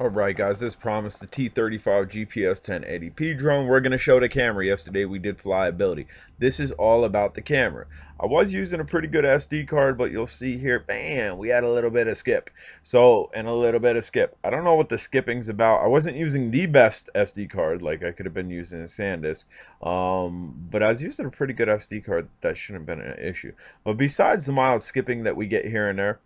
Alright guys, as promised, the T35 GPS 1080p drone. We're going to show the camera. Yesterday we did flyability. This is all about the camera. I was using a pretty good SD card, but you'll see here, bam, we had a little bit of skip. And a little bit of skip. I don't know what the skipping's about. I wasn't using the best SD card, like I could have been using a SanDisk. But I was using a pretty good SD card. That shouldn't have been an issue. But besides the mild skipping that we get here and there,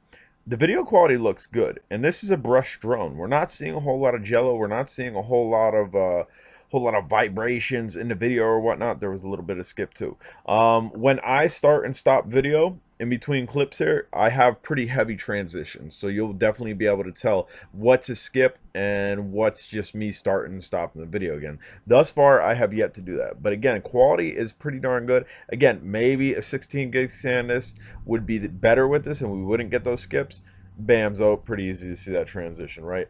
the video quality looks good, and this is a brush drone. We're not seeing a whole lot of jello. We're not seeing a whole lot of vibrations in the video or whatnot. There was a little bit of skip too. When I start and stop video in between clips here, I have pretty heavy transitions, so you'll definitely be able to tell what's a skip and what's just me starting and stopping the video again. Thus far, I have yet to do that, but again, quality is pretty darn good. Again, maybe a 16 gig SanDisk would be better with this, and we wouldn't get those skips. Bamzo, pretty easy to see that transition, right?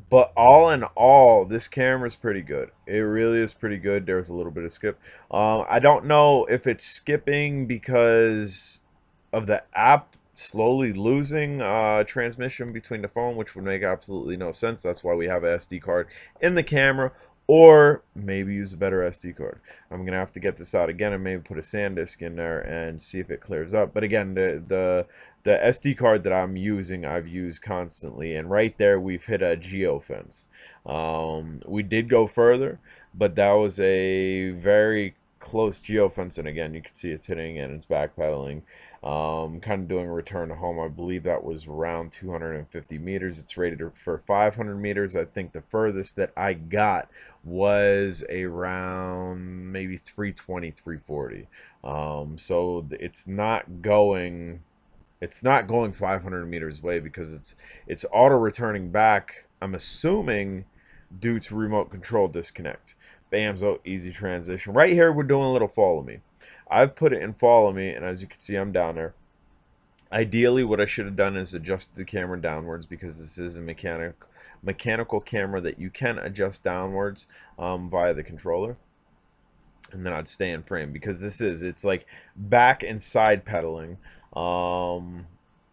But all in all, this camera is pretty good. It really is pretty good. There's a little bit of skip. I don't know if it's skipping because of the app slowly losing transmission between the phone, which would make absolutely no sense. That's why we have an SD card in the camera, or maybe use a better SD card. I'm gonna have to get this out again and maybe put a SanDisk in there and see if it clears up. But again, the SD card that I'm using, I've used constantly, and right there we've hit a geofence. We did go further, but that was a very close geofence, and again you can see it's hitting and it's backpedaling, kind of doing a return to home. I believe that was around 250 meters. It's rated for 500 meters. I think the furthest that I got was around maybe 320, 340. So it's not going 500 meters away because it's auto returning back, I'm assuming, due to remote control disconnect. Bamzo, easy transition. Right here, we're doing a little follow me. I've put it in follow me, and as you can see, I'm down there. Ideally, what I should have done is adjust the camera downwards, because this is a mechanical camera that you can adjust downwards via the controller. And then I'd stay in frame, because it's like back and side pedaling.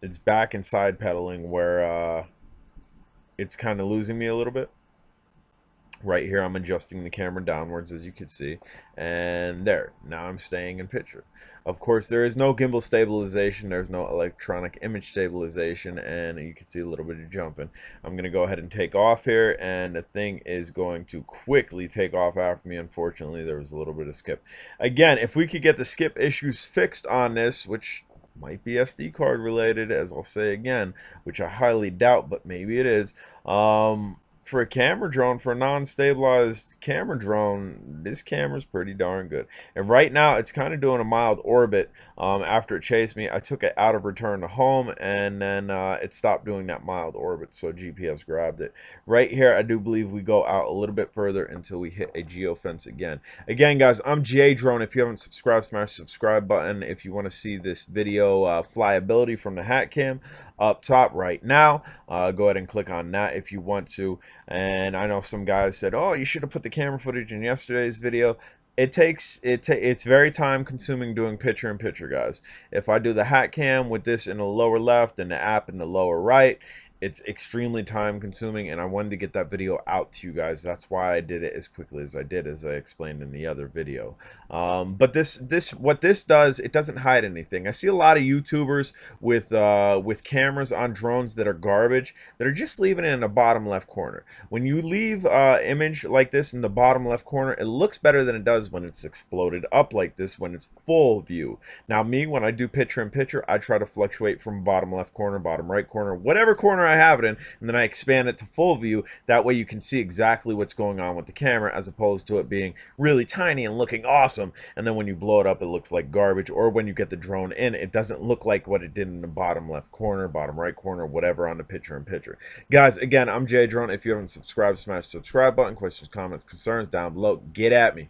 It's back and side pedaling where it's kind of losing me a little bit. Right here, I'm adjusting the camera downwards, as you can see, and there, now I'm staying in picture. Of course, there is no gimbal stabilization, there's no electronic image stabilization, and you can see a little bit of jumping. I'm going to go ahead and take off here, and the thing is going to quickly take off after me. Unfortunately, there was a little bit of skip. Again, if we could get the skip issues fixed on this, which might be SD card related, as I'll say again, which I highly doubt, but maybe it is. For a camera drone, for a non-stabilized camera drone, this camera's pretty darn good. And right now, it's kind of doing a mild orbit. After it chased me, I took it out of return to home, and then it stopped doing that mild orbit, so GPS grabbed it. Right here, I do believe we go out a little bit further until we hit a geofence again. Again, guys, I'm J Drone. If you haven't subscribed, smash the subscribe button. If you want to see this video flyability from the hat cam up top right now, go ahead and click on that if you want to. And I know some guys said, oh, you should have put the camera footage in yesterday's video. It's very time consuming doing picture in picture, guys. If I do the hat cam with this in the lower left and the app in the lower right, it's extremely time consuming, and I wanted to get that video out to you guys. That's why I did it as quickly as I did, as I explained in the other video. But what this does, it doesn't hide anything. I see a lot of YouTubers with cameras on drones that are garbage, that are just leaving it in the bottom left corner. When you leave image like this in the bottom left corner, it looks better than it does when it's exploded up like this, when it's full view. Now me, when I do picture in picture, I try to fluctuate from bottom left corner, bottom right corner, whatever corner I have it in, and then I expand it to full view. That way you can see exactly what's going on with the camera, as opposed to it being really tiny and looking awesome, and then when you blow it up, it looks like garbage. Or when you get the drone in, it doesn't look like what it did in the bottom left corner, bottom right corner, whatever on the picture in picture. Guys, again, I'm J Drone. If you haven't subscribed, smash the subscribe button. Questions, comments, concerns down below. Get at me.